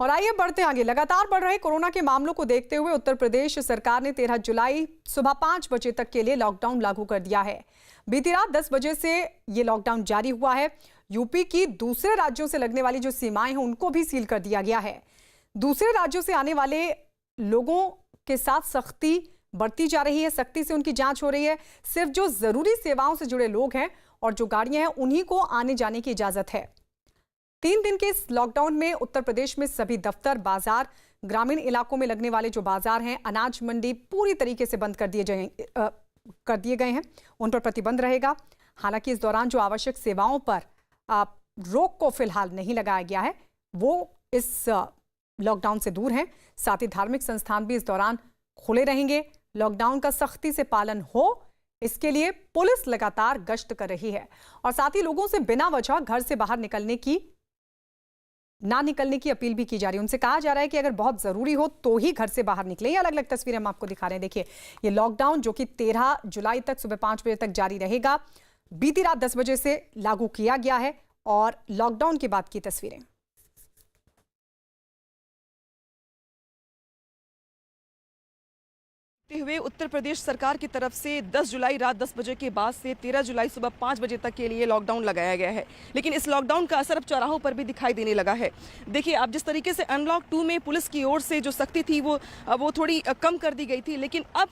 और आइए बढ़ते आगे। लगातार बढ़ रहे कोरोना के मामलों को देखते हुए उत्तर प्रदेश सरकार ने 13 जुलाई सुबह 5 बजे तक के लिए लॉकडाउन लागू कर दिया है। बीती रात 10 बजे से ये लॉकडाउन जारी हुआ है। यूपी की दूसरे राज्यों से लगने वाली जो सीमाएं हैं उनको भी सील कर दिया गया है। दूसरे राज्यों से आने वाले लोगों के साथ सख्ती बढ़ती जा रही है, सख्ती से उनकी जांच हो रही है। सिर्फ जो जरूरी सेवाओं से जुड़े लोग हैं और जो गाड़ियां हैं उन्हीं को आने जाने की इजाजत है। 3 दिन के इस लॉकडाउन में उत्तर प्रदेश में सभी दफ्तर, बाजार, ग्रामीण इलाकों में लगने वाले जो बाजार हैं, अनाज मंडी पूरी तरीके से बंद कर दिए गए हैं। उन पर प्रतिबंध रहेगा। हालांकि इस दौरान जो आवश्यक सेवाओं पर रोक को फिलहाल नहीं लगाया गया है, वो इस लॉकडाउन से दूर हैं। साथ ही धार्मिक संस्थान भी इस दौरान खुले रहेंगे। लॉकडाउन का सख्ती से पालन हो, इसके लिए पुलिस लगातार गश्त कर रही है और साथ ही लोगों से बिना वजह घर से बाहर ना निकलने की अपील भी की जा रही है। उनसे कहा जा रहा है कि अगर बहुत जरूरी हो तो ही घर से बाहर निकले। ये अलग अलग तस्वीरें हम आपको दिखा रहे हैं। देखिए, ये लॉकडाउन जो कि 13 जुलाई तक सुबह 5 बजे तक जारी रहेगा, बीती रात 10 बजे से लागू किया गया है। और लॉकडाउन के बाद की तस्वीरें। हुए उत्तर प्रदेश सरकार की तरफ से 10 जुलाई रात 10 बजे के बाद से 13 जुलाई सुबह 5 बजे तक के लिए लॉकडाउन लगाया गया है। लेकिन इस लॉकडाउन का असर अब चौराहों पर भी दिखाई देने लगा है। देखिए, आप जिस तरीके से अनलॉक 2 में पुलिस की ओर से जो सख्ती थी वो थोड़ी कम कर दी गई थी, लेकिन अब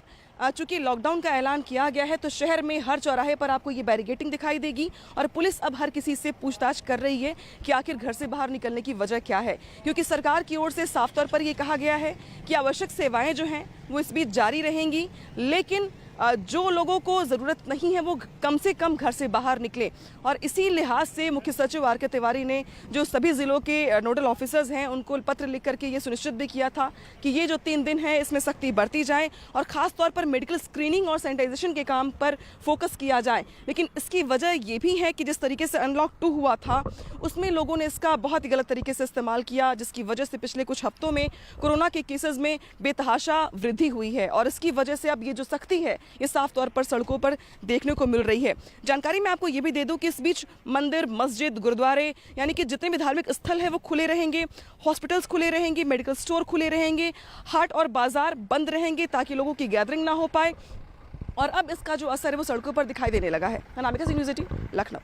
चूंकि लॉकडाउन का ऐलान किया गया है तो शहर में हर चौराहे पर आपको ये बैरिकेडिंग दिखाई देगी और पुलिस अब हर किसी से पूछताछ कर रही है कि आखिर घर से बाहर निकलने की वजह क्या है। क्योंकि सरकार की ओर से साफ तौर पर ये कहा गया है कि आवश्यक सेवाएं जो हैं वो इस बीच जारी रहेंगी, लेकिन जो लोगों को ज़रूरत नहीं है वो कम से कम घर से बाहर निकले। और इसी लिहाज से मुख्य सचिव आर के तिवारी ने जो सभी ज़िलों के नोडल ऑफिसर्स हैं उनको पत्र लिख करके ये सुनिश्चित भी किया था कि ये जो 3 दिन है इसमें सख्ती बढ़ती जाए और ख़ास तौर पर मेडिकल स्क्रीनिंग और सैनिटाइजेशन के काम पर फोकस किया जाए। लेकिन इसकी वजह ये भी है कि जिस तरीके से अनलॉक 2 हुआ था उसमें लोगों ने इसका बहुत ही गलत तरीके से इस्तेमाल किया, जिसकी वजह से पिछले कुछ हफ्तों में कोरोना के केसेस में बेतहाशा वृद्धि हुई है। और इसकी वजह से अब ये जो सख्ती है ये साफ तौर पर सड़कों पर देखने को मिल रही है। जानकारी मैं आपको ये भी दे दूं कि इस बीच मंदिर, मस्जिद, गुरुद्वारे यानी कि जितने भी धार्मिक स्थल है वो खुले रहेंगे, हॉस्पिटल्स खुले रहेंगे, मेडिकल स्टोर खुले रहेंगे, हाट और बाजार बंद रहेंगे ताकि लोगों की गैदरिंग ना हो पाए। और अब इसका जो असर है वो सड़कों पर दिखाई देने लगा है। अनामिका सिंह, न्यूज़ 18, लखनऊ।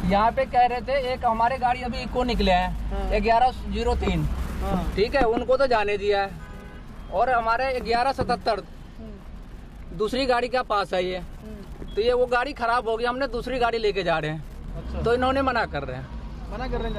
यहाँ पे कह रहे थे एक हमारे गाड़ी अभी इको निकले हैं 1103, ठीक है, उनको तो जाने दिया है। और हमारे 1177 दूसरी गाड़ी का पास है ये, तो ये वो गाड़ी खराब हो गई, हमने दूसरी गाड़ी लेके जा रहे हैं। अच्छा। तो इन्होंने मना कर रहे हैं।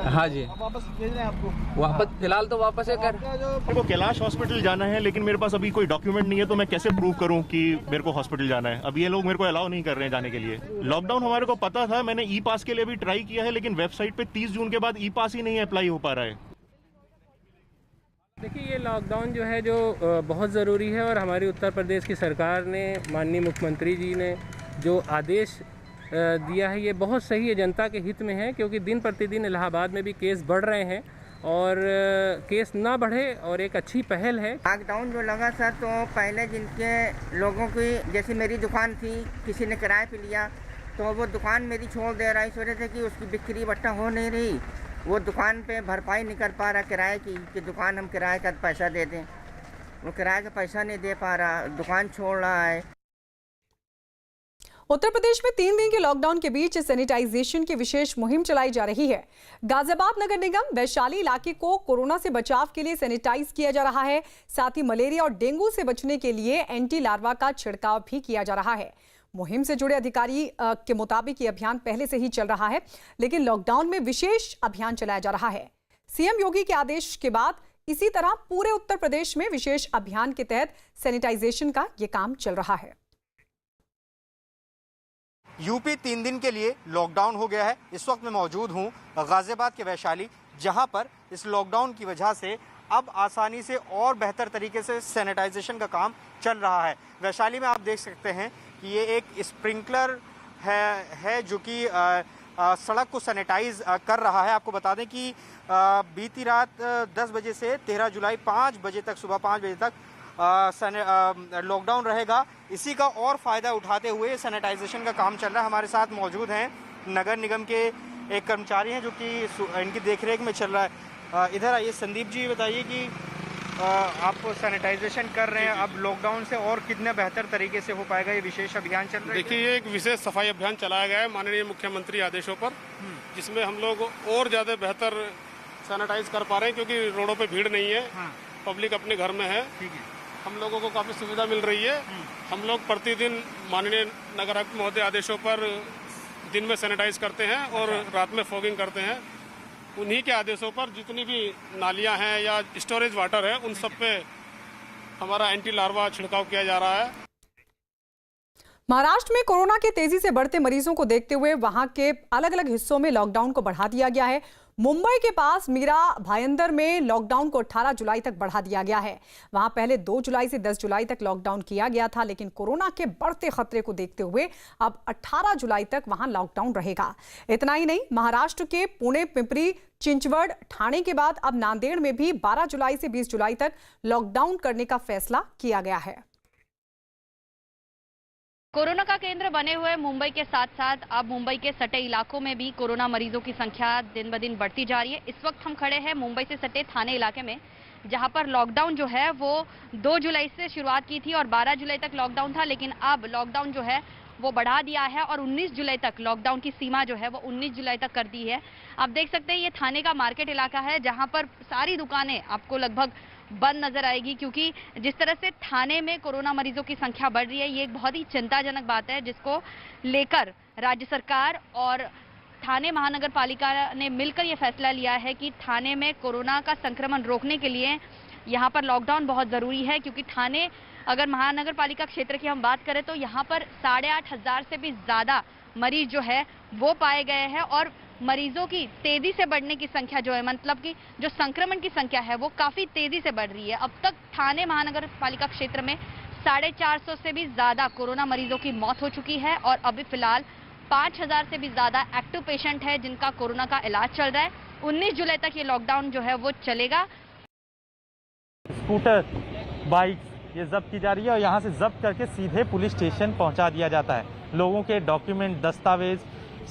हाँ जी, वापस भेज रहे हैं आपको? वापस फिलहाल तो वापस है कर। मेरे को कैलाश हॉस्पिटल जाना है, लेकिन मेरे पास अभी कोई डॉक्यूमेंट नहीं है, तो मैं कैसे प्रूव करूं कि मेरे को हॉस्पिटल जाना है? अब ये लोग मेरे को अलाउ नहीं कर रहे हैं जाने के लिए। लॉकडाउन हमारे को पता था, मैंने ई पास के लिए भी ट्राई किया है, लेकिन वेबसाइट पे 30 जून के बाद ई पास ही नहीं अप्लाई हो पा रहा है। देखिए, ये लॉकडाउन जो है जो बहुत ज़रूरी है और हमारी उत्तर प्रदेश की सरकार ने, माननीय मुख्यमंत्री जी ने जो आदेश दिया है ये बहुत सही है, जनता के हित में है। क्योंकि दिन प्रतिदिन इलाहाबाद में भी केस बढ़ रहे हैं और केस ना बढ़े और एक अच्छी पहल है। लॉकडाउन जो लगा सर, तो पहले जिनके लोगों की, जैसे मेरी दुकान थी, किसी ने किराए पे लिया तो वो दुकान मेरी छोड़ दे रहा है इस वजह से कि उसकी बिक्री बट्टा हो नहीं रही, वो दुकान पे भरपाई नहीं कर पा रहा किराए की, कि दुकान हम किराए का पैसा दे दें, वो किराए का पैसा नहीं दे पा रहा, दुकान छोड़ रहा है। उत्तर प्रदेश में 3 दिन के लॉकडाउन के बीच सैनिटाइजेशन की विशेष मुहिम चलाई जा रही है। गाजियाबाद नगर निगम वैशाली इलाके को कोरोना से बचाव के लिए सैनिटाइज किया जा रहा है। साथ ही मलेरिया और डेंगू से बचने के लिए एंटी लार्वा का छिड़काव भी किया जा रहा है। मुहिम से जुड़े अधिकारी के मुताबिक ये अभियान पहले से ही चल रहा है, लेकिन लॉकडाउन में विशेष अभियान चलाया जा रहा है। सीएम योगी के आदेश के बाद इसी तरह पूरे उत्तर प्रदेश में विशेष अभियान के तहत सैनिटाइजेशन का ये काम चल रहा है। यूपी 3 दिन के लिए लॉकडाउन हो गया है। इस वक्त मैं मौजूद हूं गाजियाबाद के वैशाली, जहां पर इस लॉकडाउन की वजह से अब आसानी से और बेहतर तरीके से सैनिटाइजेशन का काम चल रहा है। वैशाली में आप देख सकते हैं कि ये एक स्प्रिंकलर है जो कि सड़क को सैनिटाइज कर रहा है। आपको बता दें कि बीती रात 10 बजे से 13 जुलाई 5 बजे तक, सुबह 5 बजे तक लॉकडाउन रहेगा। इसी का और फ़ायदा उठाते हुए सैनिटाइजेशन का काम चल रहा है। हमारे साथ मौजूद हैं नगर निगम के एक कर्मचारी हैं जो कि इनकी देखरेख में चल रहा है। इधर आइए संदीप जी, बताइए कि आप सैनिटाइजेशन कर रहे हैं, अब लॉकडाउन से और कितने बेहतर तरीके से हो पाएगा ये विशेष अभियान चल रहा है? देखिए, ये एक विशेष सफाई अभियान चलाया गया है माननीय मुख्यमंत्री आदेशों पर, जिसमें हम लोग और ज़्यादा बेहतर सैनिटाइज कर पा रहे हैं क्योंकि रोडों पे भीड़ नहीं है। पब्लिक अपने घर में है। ठीक है। हम लोगों को काफ़ी सुविधा मिल रही है। हम लोग प्रतिदिन माननीय नगर आयुक्त महोदय आदेशों पर दिन में सैनिटाइज करते हैं और रात में फॉगिंग करते हैं। उन्हीं के आदेशों पर जितनी भी नालियां हैं या स्टोरेज वाटर है, उन सब पे हमारा एंटी लार्वा छिड़काव किया जा रहा है। महाराष्ट्र में कोरोना के तेजी से बढ़ते मरीजों को देखते हुए वहां के अलग अलग हिस्सों में लॉकडाउन को बढ़ा दिया गया है। मुंबई के पास मीरा भाईंदर में लॉकडाउन को 18 जुलाई तक बढ़ा दिया गया है। वहां पहले 2 जुलाई से 10 जुलाई तक लॉकडाउन किया गया था, लेकिन कोरोना के बढ़ते खतरे को देखते हुए अब 18 जुलाई तक वहां लॉकडाउन रहेगा। इतना ही नहीं, महाराष्ट्र के पुणे, पिंपरी चिंचवड, ठाणे के बाद अब नांदेड़ में भी 12 जुलाई से 20 जुलाई तक लॉकडाउन करने का फैसला किया गया है। कोरोना का केंद्र बने हुए मुंबई के साथ साथ अब मुंबई के सटे इलाकों में भी कोरोना मरीजों की संख्या दिन ब दिन बढ़ती जा रही है। इस वक्त हम खड़े हैं मुंबई से सटे थाने इलाके में, जहां पर लॉकडाउन जो है वो 2 जुलाई से शुरुआत की थी और 12 जुलाई तक लॉकडाउन था, लेकिन अब लॉकडाउन जो है वो बढ़ा दिया है और 19 जुलाई तक लॉकडाउन की सीमा जो है वो 19 जुलाई तक कर दी है। आप देख सकते हैं ये थाने का मार्केट इलाका है, जहां पर सारी दुकानें आपको लगभग बंद नजर आएगी, क्योंकि जिस तरह से थाने में कोरोना मरीजों की संख्या बढ़ रही है, ये एक बहुत ही चिंताजनक बात है, जिसको लेकर राज्य सरकार और थाने महानगर पालिका ने मिलकर ये फैसला लिया है कि थाने में कोरोना का संक्रमण रोकने के लिए यहाँ पर लॉकडाउन बहुत ज़रूरी है। क्योंकि थाने, अगर महानगर पालिका क्षेत्र की हम बात करें तो यहाँ पर 8,500 से भी ज़्यादा मरीज जो है वो पाए गए हैं और मरीजों की तेजी से बढ़ने की संख्या जो है, मतलब कि जो संक्रमण की संख्या है वो काफ़ी तेजी से बढ़ रही है। अब तक थाने महानगर पालिका क्षेत्र में 450 से भी ज़्यादा कोरोना मरीजों की मौत हो चुकी है और अभी फिलहाल 5,000 से भी ज़्यादा एक्टिव पेशेंट है जिनका कोरोना का इलाज चल रहा है। 19 जुलाई तक ये लॉकडाउन जो है वो चलेगा। स्कूटर, बाइक ये जब्त की जा रही है और यहाँ से जब्त करके सीधे पुलिस स्टेशन पहुँचा दिया जाता है। लोगों के डॉक्यूमेंट, दस्तावेज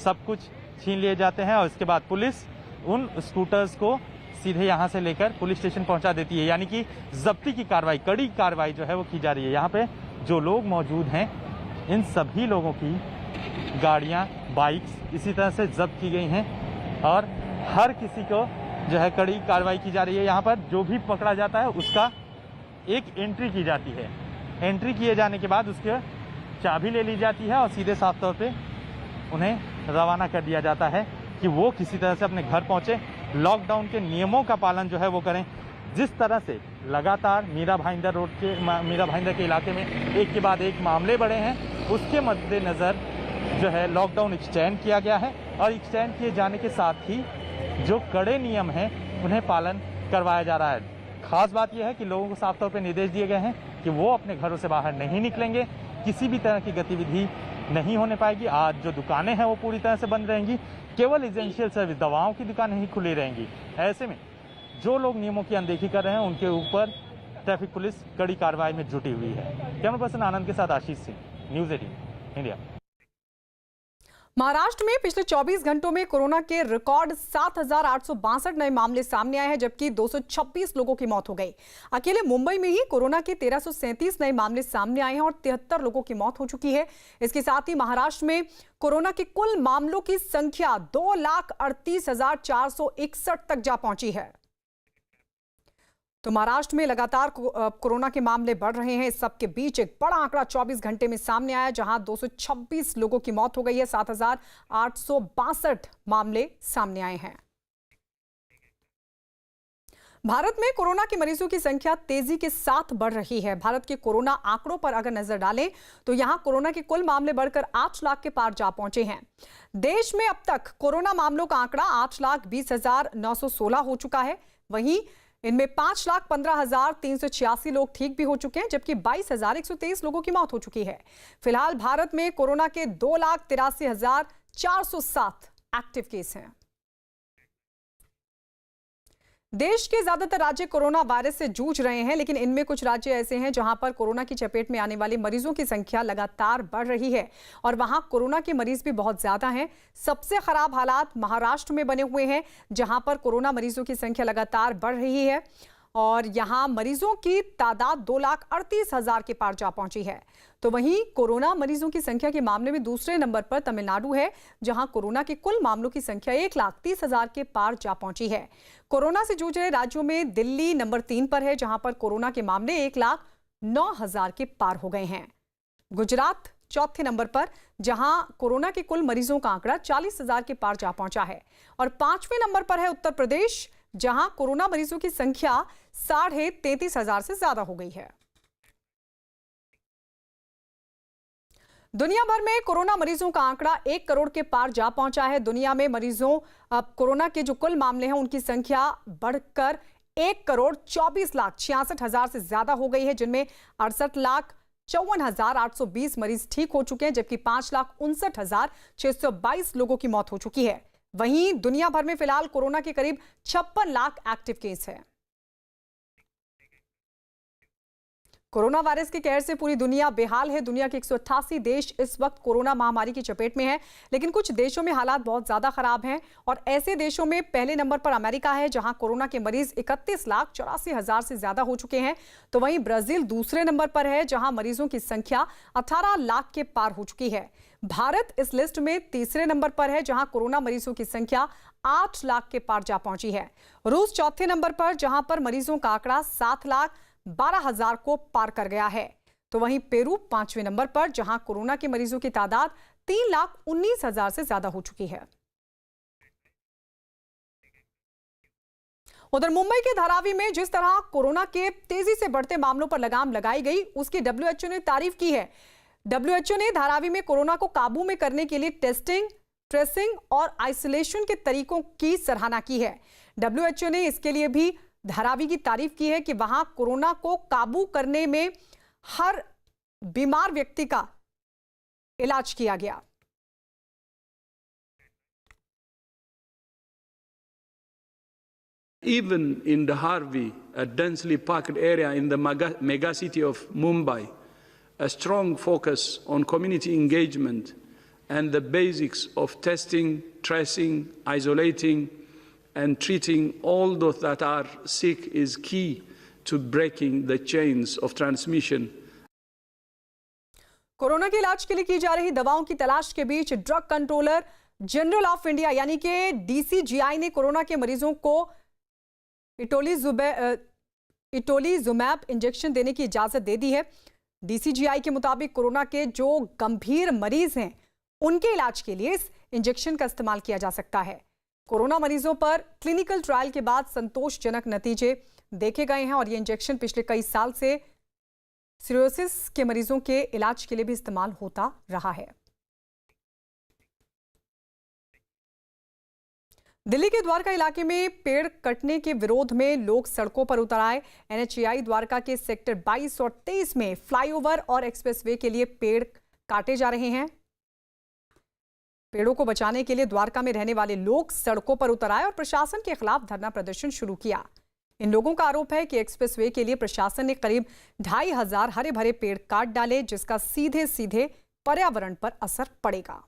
सब कुछ छीन लिए जाते हैं और इसके बाद पुलिस उन स्कूटर्स को सीधे यहाँ से लेकर पुलिस स्टेशन पहुँचा देती है। यानी कि जब्ती की कार्रवाई, कड़ी कार्रवाई जो है वो की जा रही है। यहाँ पे जो लोग मौजूद हैं, इन सभी लोगों की गाड़ियाँ, बाइक्स इसी तरह से जब्त की गई हैं और हर किसी को जो है कड़ी कार्रवाई की जा रही है। यहाँ पर जो भी पकड़ा जाता है उसका एक एंट्री की जाती है। एंट्री किए जाने के बाद उसके चाबी ले ली जाती है और सीधे साफ तौर पे उन्हें रवाना कर दिया जाता है कि वो किसी तरह से अपने घर पहुँचे, लॉकडाउन के नियमों का पालन जो है वो करें। जिस तरह से लगातार मीरा भाईंदर के इलाके में एक के बाद एक मामले बढ़े हैं, उसके मद्देनज़र जो है लॉकडाउन एक्सटेंड किया गया है और एक्सटेंड किए जाने के साथ ही जो कड़े नियम हैं उन्हें पालन करवाया जा रहा है। खास बात यह है कि लोगों को साफ तौर पे निर्देश दिए गए हैं कि वो अपने घरों से बाहर नहीं निकलेंगे, किसी भी तरह की गतिविधि नहीं होने पाएगी। आज जो दुकानें हैं वो पूरी तरह से बंद रहेंगी, केवल एसेंशियल सर्विस, दवाओं की दुकानें ही खुली रहेंगी। ऐसे में जो लोग नियमों की अनदेखी कर रहे हैं उनके ऊपर ट्रैफिक पुलिस कड़ी कार्रवाई में जुटी हुई है। कैमरा पर्सन आनंद के साथ आशीष सिंह, न्यूज़ 18 इंडिया। महाराष्ट्र में पिछले 24 घंटों में कोरोना के रिकॉर्ड 7,862 नए मामले सामने आए हैं, जबकि 226 लोगों की मौत हो गई। अकेले मुंबई में ही कोरोना के 1337 नए मामले सामने आए हैं और 73 लोगों की मौत हो चुकी है। इसके साथ ही महाराष्ट्र में कोरोना के कुल मामलों की संख्या 2,38,461 तक जा पहुंची है। तो महाराष्ट्र में लगातार कोरोना के मामले बढ़ रहे हैं। इस सब के बीच एक बड़ा आंकड़ा 24 घंटे में सामने आया, जहां 226 लोगों की मौत हो गई है। 7,862 मामले सामने आए हैं। भारत में कोरोना के मरीजों की संख्या तेजी के साथ बढ़ रही है। भारत के कोरोना आंकड़ों पर अगर नजर डालें तो यहां कोरोना के कुल मामले बढ़कर 8 लाख के पार जा पहुंचे हैं। देश में अब तक कोरोना मामलों का आंकड़ा 8,20,916 हो चुका है। वहीं इनमें 5,15,386 लोग ठीक भी हो चुके हैं, जबकि 22,123 लोगों की मौत हो चुकी है। फिलहाल भारत में कोरोना के 2,83,407 एक्टिव केस हैं। देश के ज्यादातर राज्य कोरोना वायरस से जूझ रहे हैं, लेकिन इनमें कुछ राज्य ऐसे हैं जहां पर कोरोना की चपेट में आने वाले मरीजों की संख्या लगातार बढ़ रही है और वहां कोरोना के मरीज भी बहुत ज्यादा हैं। सबसे खराब हालात महाराष्ट्र में बने हुए हैं, जहां पर कोरोना मरीजों की संख्या लगातार बढ़ रही है और यहां मरीजों की तादाद 2,38,000 के पार जा पहुंची है। तो वहीं कोरोना मरीजों की संख्या के मामले में दूसरे नंबर पर तमिलनाडु है, जहां कोरोना के कुल मामलों की संख्या 1,30,000 के पार जा पहुंची है। कोरोना से जूझ रहे राज्यों में दिल्ली नंबर 3 पर है, जहां पर कोरोना के मामले 1,09,000 के पार हो गए हैं। गुजरात चौथे नंबर पर, जहां कोरोना के कुल मरीजों का आंकड़ा 40,000 के पार जा पहुंचा है और 5वें नंबर पर है उत्तर प्रदेश, जहां कोरोना मरीजों की संख्या 33,500 से ज्यादा हो गई है। दुनिया भर में कोरोना मरीजों का आंकड़ा 1 करोड़ के पार जा पहुंचा है। दुनिया में मरीजों कोरोना के जो कुल मामले हैं उनकी संख्या बढ़कर 1,24,66,000 से ज्यादा हो गई है, जिनमें 68,54,820 मरीज ठीक हो चुके हैं, जबकि 5,59,622 लोगों की मौत हो चुकी है। वहीं दुनिया भर में फिलहाल कोरोना के करीब 56 लाख एक्टिव केस है। कोरोना वायरस के कहर से पूरी दुनिया बेहाल है। दुनिया के 188 देश इस वक्त कोरोना महामारी की चपेट में है, लेकिन कुछ देशों में हालात बहुत ज्यादा खराब हैं और ऐसे देशों में पहले नंबर पर अमेरिका है, जहां कोरोना के मरीज 31,84,000 से ज्यादा हो चुके हैं। तो वहीं ब्राजील दूसरे नंबर पर है, जहां मरीजों की संख्या 18 लाख के पार हो चुकी है। भारत इस लिस्ट में तीसरे नंबर पर है, जहां कोरोना मरीजों की संख्या 8 लाख के पार जा पहुंची है। रूस चौथे नंबर पर, जहां पर मरीजों का आंकड़ा 7,12,000 को पार कर गया है। तो वहीं पेरू 5वें नंबर पर, जहां कोरोना के मरीजों की तादाद 3,19,000 से ज्यादा हो चुकी है। उधर मुंबई के धारावी में जिस तरह कोरोना के तेजी से बढ़ते मामलों पर लगाम लगाई गई, उसकी WHO ने तारीफ की है। WHO ने धारावी में कोरोना को काबू में करने के लिए टेस्टिंग, ट्रेसिंग और आइसोलेशन के तरीकों की सराहना की है। WHO ने इसके लिए भी धारावी की तारीफ की है कि वहां कोरोना को काबू करने में हर बीमार व्यक्ति का इलाज किया गया। Even in Dharavi, a densely packed area in the mega city of Mumbai, a strong focus on community engagement and the basics of testing, tracing, isolating, and treating all those that are sick is key to breaking the chains of transmission. Corona के इलाज के लिए की जा रही दवाओं की तलाश के बीच drug controller general of India यानी कि DCGI ने कोरोना के मरीजों को इटोलीजुमैब इंजेक्शन देने की इजाजत दे दी है। DCGI के मुताबिक कोरोना के जो गंभीर मरीज हैं उनके इलाज के लिए इस इंजेक्शन का इस्तेमाल किया जा सकता है। कोरोना मरीजों पर क्लिनिकल ट्रायल के बाद संतोषजनक नतीजे देखे गए हैं और ये इंजेक्शन पिछले कई साल से सिरोसिस के मरीजों के इलाज के लिए भी इस्तेमाल होता रहा है। दिल्ली के द्वारका इलाके में पेड़ कटने के विरोध में लोग सड़कों पर उतर आए। NHAI द्वारका के सेक्टर 22 और 23 में फ्लाईओवर और एक्सप्रेसवे के लिए पेड़ काटे जा रहे हैं। पेड़ों को बचाने के लिए द्वारका में रहने वाले लोग सड़कों पर उतर आए और प्रशासन के खिलाफ धरना प्रदर्शन शुरू किया। इन लोगों का आरोप है कि एक्सप्रेसवे के लिए प्रशासन ने करीब 2,500 हरे भरे पेड़ काट डाले, जिसका सीधे सीधे पर्यावरण पर असर पड़ेगा।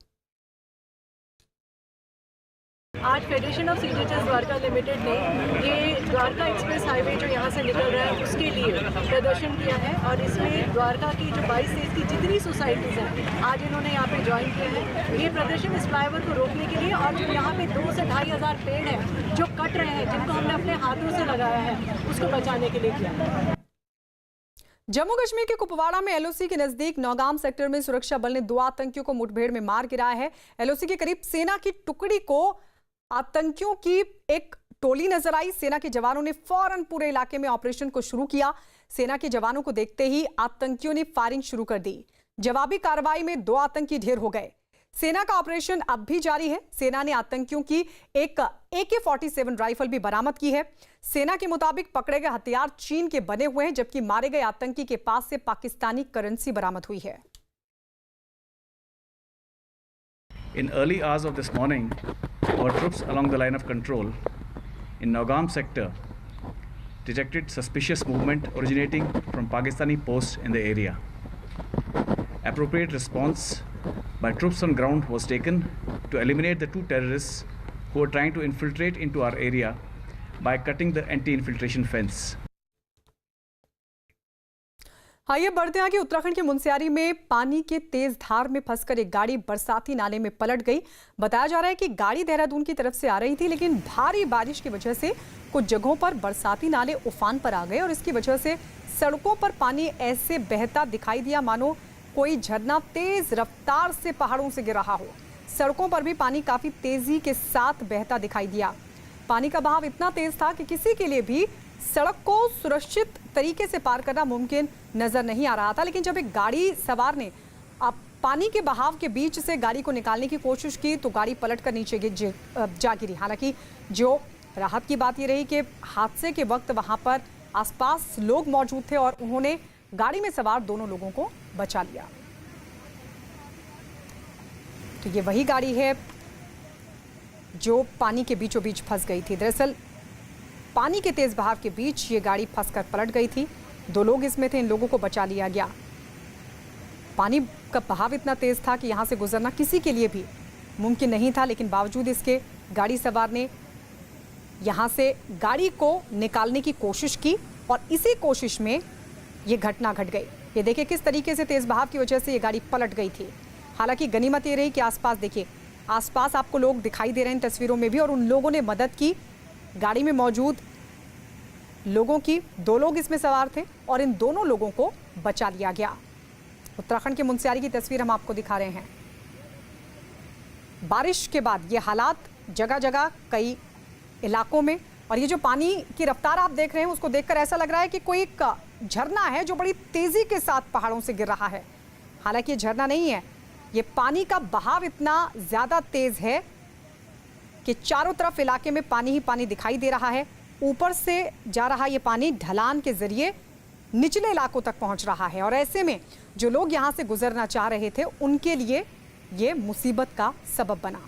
आज federation of CGHS Dwarka limited ने ये द्वारका एक्सप्रेस हाईवे जो यहाँ से निकल रहा है उसके लिए प्रदर्शन किया है और इसमें द्वारका की जो 22 स्टेट की जितनी सोसाइटीज़ हैं आज इन्होंने यहाँ पे ज्वाइन किया है। ये प्रदर्शन इस फ्लाईओवर को रोकने के लिए और जो यहाँ पे 2 से 2,500 पेड़ हैं जो कट रहे हैं, जिनको हमने अपने हाथों से लगाया है, उसको बचाने के लिए किया है। जम्मू कश्मीर के कुपवाड़ा में LOC के नजदीक नौगाम सेक्टर में सुरक्षा बल ने 2 आतंकियों को मुठभेड़ में मार गिराया है। LOC के करीब सेना की टुकड़ी को आतंकियों की एक टोली नजर आई। सेना के जवानों ने फौरन पूरे इलाके में ऑपरेशन को शुरू किया। सेना के जवानों को देखते ही आतंकियों ने फायरिंग शुरू कर दी। जवाबी कार्रवाई में 2 आतंकी ढेर हो गए। सेना का ऑपरेशन अब भी जारी है। सेना ने आतंकियों की एक AK-47 राइफल भी बरामद की है। सेना के मुताबिक पकड़े गए हथियार चीन के बने हुए हैं, जबकि मारे गए आतंकी के पास से पाकिस्तानी करेंसी बरामद हुई है। In early hours of this morning, our troops along the line of control in Nogam sector detected suspicious movement originating from Pakistani posts in the area. Appropriate response by troops on ground was taken to eliminate the two terrorists who were trying to infiltrate into our area by cutting the anti-infiltration fence. आइए बढ़ते हैं कि उत्तराखंड के मुनस्यारी में पानी के तेज धार में फंसकर एक गाड़ी बरसाती नाले में पलट गई। बताया जा रहा है कि गाड़ी देहरादून की तरफ से आ रही थी, लेकिन भारी बारिश की वजह से कुछ जगहों पर बरसाती नाले उफान पर आ गए और इसकी वजह से सड़कों पर पानी ऐसे बहता दिखाई दिया मानो कोई झरना तेज रफ्तार से पहाड़ों से गिर रहा हो। सड़कों पर भी पानी काफी तेजी के साथ बहता दिखाई दिया। पानी का बहाव इतना तेज था कि किसी के लिए भी सड़क को सुरक्षित तरीके से पार करना मुमकिन नजर नहीं आ रहा था। लेकिन जब एक गाड़ी सवार ने पानी के बहाव के बीच से गाड़ी को निकालने की कोशिश की तो गाड़ी पलटकर नीचे जा गिरी। हालांकि जो राहत की बात ये रही कि हादसे के वक्त वहां पर आसपास लोग मौजूद थे और उन्होंने गाड़ी में सवार दोनों लोगों को बचा लिया। तो ये वही गाड़ी है जो पानी के बीचों बीच फंस गई थी। दरअसल पानी के तेज बहाव के बीच ये गाड़ी फंसकर पलट गई थी। दो लोग इसमें थे, इन लोगों को बचा लिया गया। पानी का बहाव इतना तेज था कि यहां से गुजरना किसी के लिए भी मुमकिन नहीं था, लेकिन बावजूद इसके गाड़ी सवार ने यहां से गाड़ी को निकालने की कोशिश की और इसी कोशिश में ये घटना घट गई। ये देखिए किस तरीके से तेज बहाव की वजह से ये गाड़ी पलट गई थी। हालांकि गनीमत ये रही कि आसपास देखिए, आसपास आपको लोग दिखाई दे रहे हैं तस्वीरों में भी, और उन लोगों ने मदद की। गाड़ी में मौजूद लोगों की, दो लोग इसमें सवार थे और इन दोनों लोगों को बचा लिया गया। उत्तराखंड के मुनस्यारी की तस्वीर हम आपको दिखा रहे हैं। बारिश के बाद ये हालात जगह जगह कई इलाकों में, और ये जो पानी की रफ्तार आप देख रहे हैं उसको देखकर ऐसा लग रहा है कि कोई एक झरना है जो बड़ी तेजी के साथ पहाड़ों से गिर रहा है। हालांकि ये झरना नहीं है, ये पानी का बहाव इतना ज्यादा तेज है कि चारों तरफ इलाके में पानी ही पानी दिखाई दे रहा है। ऊपर से जा रहा ये पानी ढलान के जरिए निचले इलाकों तक पहुंच रहा है और ऐसे में जो लोग यहां से गुजरना चाह रहे थे उनके लिए ये मुसीबत का सबब बना।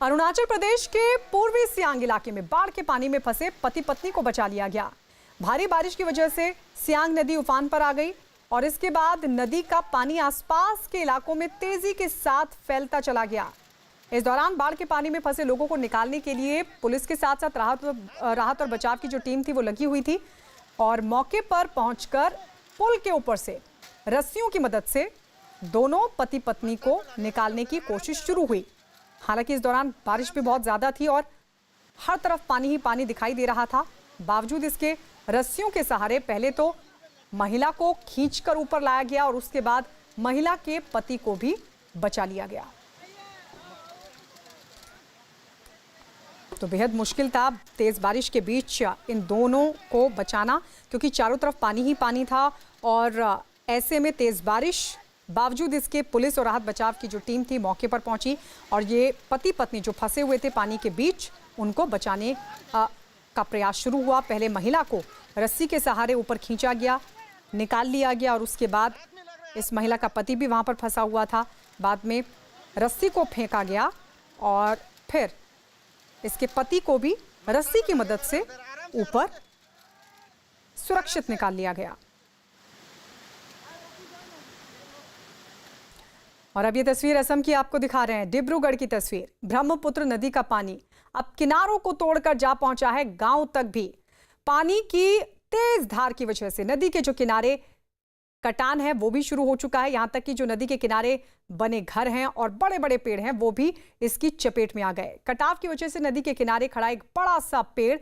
अरुणाचल प्रदेश के पूर्वी सियांग इलाके में बाढ़ के पानी में फंसे पति पत्नी को बचा लिया गया। भारी बारिश की वजह से सियांग नदी उफान पर आ गई और इसके बाद नदी का पानी आसपास के इलाकों में तेजी के साथ फैलता चला गया। इस दौरान बाढ़ के पानी में फंसे लोगों को निकालने के लिए पुलिस के साथ साथ राहत और बचाव की जो टीम थी वो लगी हुई थी और मौके पर पहुंचकर पुल के ऊपर से रस्सियों की मदद से दोनों पति पत्नी को निकालने की कोशिश शुरू हुई। हालांकि इस दौरान बारिश भी बहुत ज्यादा थी और हर तरफ पानी ही पानी दिखाई दे रहा था। बावजूद इसके रस्सियों के सहारे पहले तो महिला को खींचकर ऊपर लाया गया और उसके बाद महिला के पति को भी बचा लिया गया। तो बेहद मुश्किल था तेज बारिश के बीच इन दोनों को बचाना, क्योंकि चारों तरफ पानी ही पानी था और ऐसे में तेज बारिश बावजूद इसके पुलिस और राहत बचाव की जो टीम थी मौके पर पहुंची और ये पति पत्नी जो फंसे हुए थे पानी के बीच उनको बचाने का प्रयास शुरू हुआ। पहले महिला को रस्सी के सहारे ऊपर खींचा गया, निकाल लिया गया और उसके बाद इस महिला का पति भी वहां पर फंसा हुआ था। बाद में रस्सी को फेंका गया और फिर इसके पति को भी रस्सी की मदद से ऊपर सुरक्षित निकाल लिया गया। और अब ये तस्वीर असम की आपको दिखा रहे हैं, डिब्रूगढ़ की तस्वीर। ब्रह्मपुत्र नदी का पानी अब किनारों को तोड़कर जा पहुंचा है गांव तक भी। पानी की तेज धार की वजह से नदी के जो किनारे कटान है वो भी शुरू हो चुका है। यहां तक कि जो नदी के किनारे बने घर हैं और बड़े बड़े पेड़ हैं वो भी इसकी चपेट में आ गए। कटाव की वजह से नदी के किनारे खड़ा एक बड़ा सा पेड़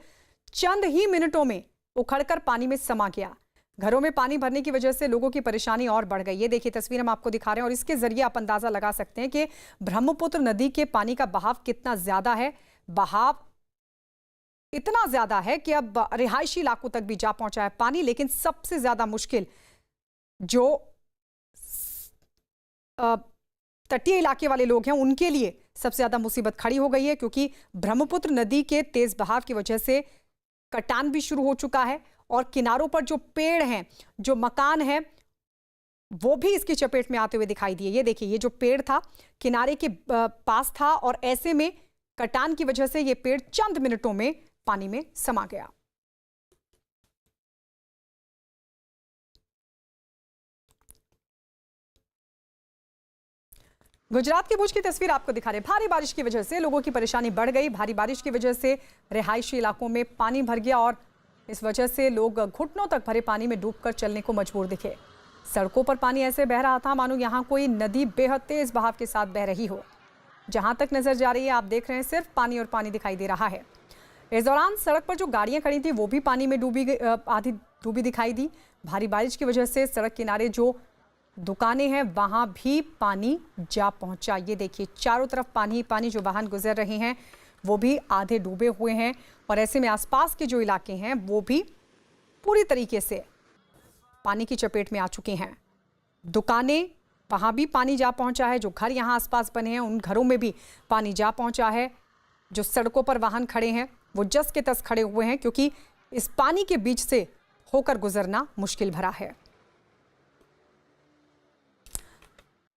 चंद ही मिनटों में उखड़कर पानी में समा गया। घरों में पानी भरने की वजह से लोगों की परेशानी और बढ़ गई। ये देखिए तस्वीर हम आपको दिखा रहे हैं और इसके जरिए आप अंदाजा लगा सकते हैं कि ब्रह्मपुत्र नदी के पानी का बहाव कितना ज्यादा है। बहाव इतना ज्यादा है कि अब रिहायशी इलाकों तक भी जा पहुंचा है पानी। लेकिन सबसे ज्यादा मुश्किल जो तटीय इलाके वाले लोग हैं उनके लिए सबसे ज्यादा मुसीबत खड़ी हो गई है, क्योंकि ब्रह्मपुत्र नदी के तेज बहाव की वजह से कटान भी शुरू हो चुका है और किनारों पर जो पेड़ हैं, जो मकान हैं, वो भी इसकी चपेट में आते हुए दिखाई दिए। ये देखिए, ये जो पेड़ था किनारे के पास था और ऐसे में कटान की वजह से ये पेड़ चंद मिनटों में पानी में समा गया। गुजरात के भुज की तस्वीर आपको दिखा रहे। भारी बारिश की वजह से लोगों की परेशानी बढ़ गई। भारी बारिश की वजह से रिहायशी इलाकों में पानी भर गया और इस वजह से लोग घुटनों तक भरे पानी में डूबकर चलने को मजबूर दिखे। सड़कों पर पानी ऐसे बह रहा था मानो यहाँ कोई नदी बेहद तेज बहाव के साथ बह रही हो। जहां तक नजर जा रही है आप देख रहे हैं सिर्फ पानी और पानी दिखाई दे रहा है। इस दौरान सड़क पर जो गाड़ियां खड़ी थी वो भी पानी में आधी डूबी दिखाई दी। भारी बारिश की वजह से सड़क किनारे जो दुकानें हैं वहां भी पानी जा पहुंचा। ये देखिए चारों तरफ पानी पानी। जो वाहन गुजर रहे हैं वो भी आधे डूबे हुए हैं और ऐसे में आसपास के जो इलाके हैं वो भी पूरी तरीके से पानी की चपेट में आ चुके हैं। दुकानें वहां भी पानी जा पहुंचा है। जो घर यहां आसपास बने हैं उन घरों में भी पानी जा पहुंचा है। जो सड़कों पर वाहन खड़े हैं वो जस के तस खड़े हुए हैं क्योंकि इस पानी के बीच से होकर गुजरना मुश्किल भरा है।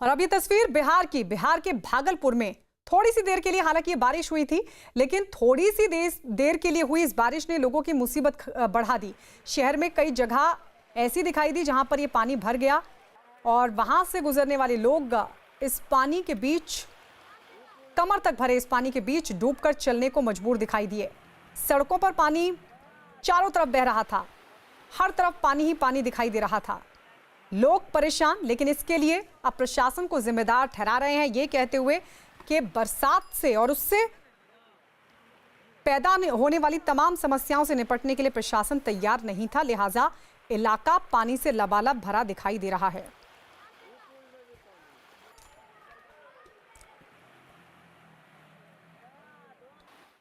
और अब ये तस्वीर बिहार की। बिहार के भागलपुर में थोड़ी सी देर के लिए हालांकि बारिश हुई थी, लेकिन थोड़ी सी देर के लिए हुई इस बारिश ने लोगों की मुसीबत बढ़ा दी। शहर में कई जगह ऐसी दिखाई दी जहां पर ये पानी भर गया और वहां से गुजरने वाले लोग इस पानी के बीच, कमर तक भरे इस पानी के बीच डूबकर चलने को मजबूर दिखाई दिए। सड़कों पर पानी चारों तरफ बह रहा था। हर तरफ पानी ही पानी दिखाई दे रहा था। लोग परेशान, लेकिन इसके लिए अब प्रशासन को जिम्मेदार ठहरा रहे हैं, ये कहते हुए कि बरसात से और उससे पैदा होने वाली तमाम समस्याओं से निपटने के लिए प्रशासन तैयार नहीं था, लिहाजा इलाका पानी से लबालब भरा दिखाई दे रहा है।